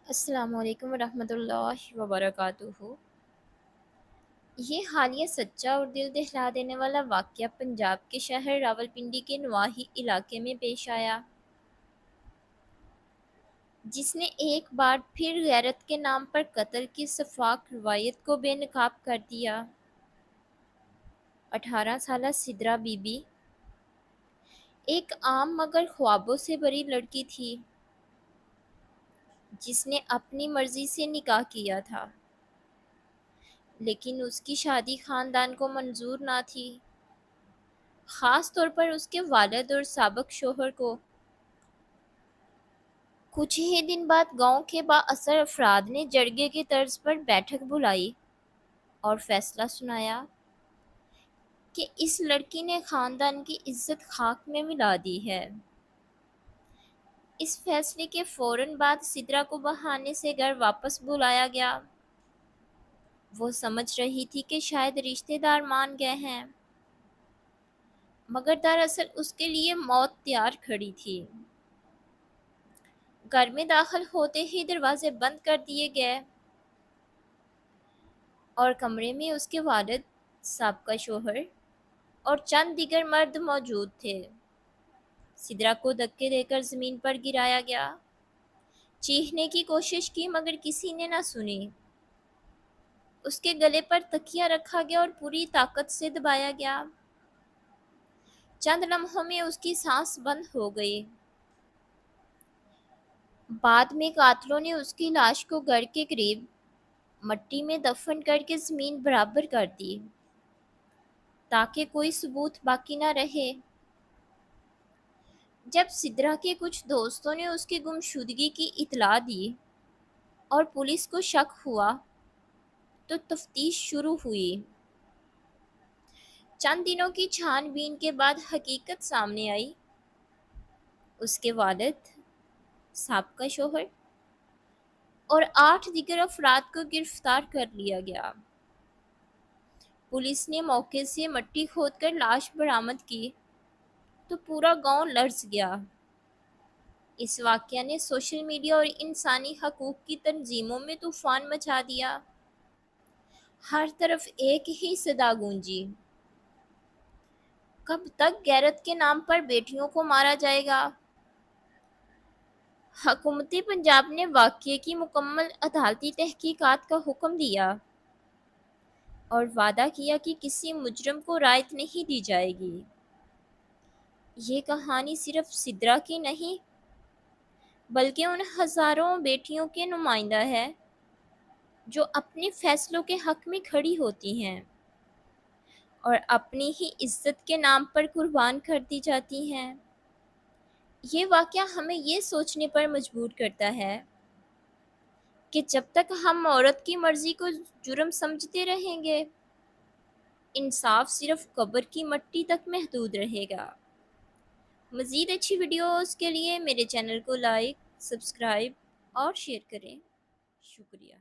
السلام علیکم ورحمۃ اللہ وبرکاتہ۔ یہ حالیہ سچا اور دل دہلا دینے والا واقعہ پنجاب کے شہر راولپنڈی کے نواحی علاقے میں پیش آیا، جس نے ایک بار پھر غیرت کے نام پر قتل کی سفاک روایت کو بے نقاب کر دیا۔ 18 سالہ سدرا بی بی ایک عام مگر خوابوں سے بری لڑکی تھی، جس نے اپنی مرضی سے نکاح کیا تھا، لیکن اس کی شادی خاندان کو منظور نہ تھی، خاص طور پر اس کے والد اور سابق شوہر کو۔ کچھ ہی دن بعد گاؤں کے بااثر افراد نے جرگے کی طرز پر بیٹھک بلائی اور فیصلہ سنایا کہ اس لڑکی نے خاندان کی عزت خاک میں ملا دی ہے۔ اس فیصلے کے فوراً بعد سدرا کو بہانے سے گھر واپس بلایا گیا۔ وہ سمجھ رہی تھی کہ شاید رشتے دار مان گئے ہیں، مگر دراصل اس کے لیے موت تیار کھڑی تھی۔ گھر میں داخل ہوتے ہی دروازے بند کر دیے گئے اور کمرے میں اس کے والد، سابقہ شوہر اور چند دیگر مرد موجود تھے۔ سدرا کو دھکے دے کر زمین پر گرایا گیا، چیخنے کی کوشش کی مگر کسی نے نہ سنی۔ اس کے گلے پر تکیہ رکھا گیا اور پوری طاقت سے دبایا گیا۔ چند لمحوں میں اس کی سانس بند ہو گئی۔ بعد میں قاتلوں نے اس کی لاش کو گھر کے قریب مٹی میں دفن کر کے زمین برابر کر دی تاکہ کوئی ثبوت باقی نہ رہے۔ جب سدرا کے کچھ دوستوں نے اس کی گمشدگی کی اطلاع دی اور پولیس کو شک ہوا تو تفتیش شروع ہوئی۔ چند دنوں کی چھان بین کے بعد حقیقت سامنے آئی۔ اس کے والد، سابقہ شوہر اور 8 دیگر افراد کو گرفتار کر لیا گیا۔ پولیس نے موقع سے مٹی کھود کر لاش برآمد کی تو پورا گاؤں لرز گیا۔ اس واقعہ نے سوشل میڈیا اور انسانی حقوق کی تنظیموں میں طوفان مچا دیا۔ ہر طرف ایک ہی صدا گونجی، کب تک غیرت کے نام پر بیٹیوں کو مارا جائے گا؟ حکومت پنجاب نے واقعے کی مکمل عدالتی تحقیقات کا حکم دیا اور وعدہ کیا کہ کسی مجرم کو رعایت نہیں دی جائے گی۔ یہ کہانی صرف سدرا کی نہیں بلکہ ان ہزاروں بیٹیوں کے نمائندہ ہے جو اپنے فیصلوں کے حق میں کھڑی ہوتی ہیں اور اپنی ہی عزت کے نام پر قربان کر دی جاتی ہیں۔ یہ واقعہ ہمیں یہ سوچنے پر مجبور کرتا ہے کہ جب تک ہم عورت کی مرضی کو جرم سمجھتے رہیں گے، انصاف صرف قبر کی مٹی تک محدود رہے گا۔ مزید اچھی ویڈیوز کے لیے میرے چینل کو لائک، سبسکرائب اور شیئر کریں۔ شکریہ۔